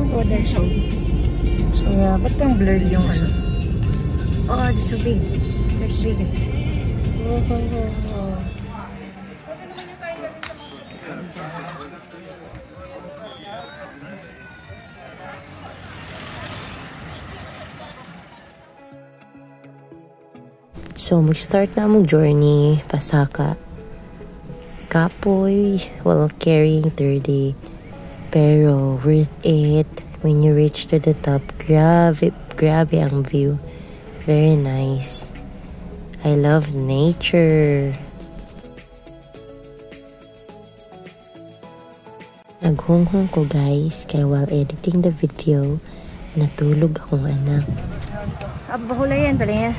Oh, that's so. So, yeah, ba't parang blurred yung ano? Oh, it's so big. There's big. Oh, oh, oh, oh. So, mag-start na mong journey, Pasaka. Kapoy, while carrying 30. Pero, worth it. When you reach to the top, grabe ang view. Very nice. I love nature. Naghunghong ko guys, kaya while editing the video, natulog akong anak. Bahulayan pala yan.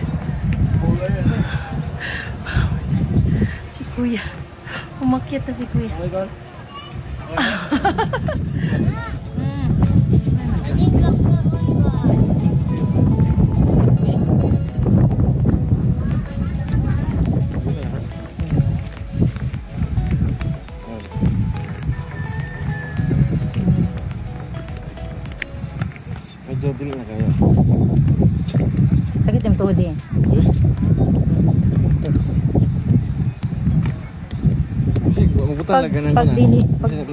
Si Kuya. Umakyat na si Kuya. Oh my God. Medyo dili na kaya. Sakit yung tuhod eh. Mabutan na ganun ganun.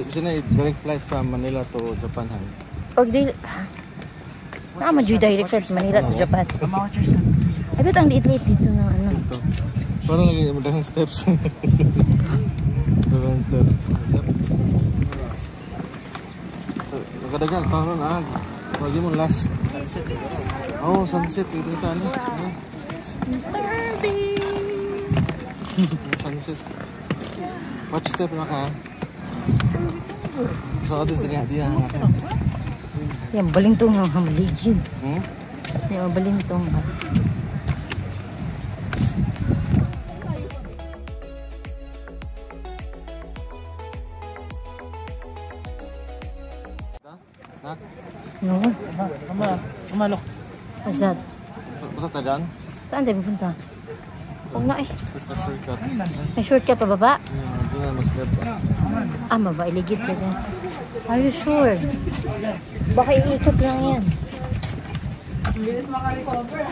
Sina direct flight from Manila to Japan. Pag dili, medyo direct flight from Manila to Japan. Ay, ba't ang liit-liit dito na ano? Parang lagi madahang steps. Madahang steps. Nagkadagang taon na lagi mo last. Oh, sunset. Ito kita ano. Sunset. Watch step na ka. So, others din nga ka. Yan, balintong ang hamaligid. Yan, balintong ha. No. Kumalok. Azad. Basta ta dyan? Saan tayo pupunta? Huwag na eh. Shortcut. May shortcut pa baba? Hindi na mag-step. Baba, iligid ka dyan. Are you sure? Baka iikot lang yan. Bilis makarecover.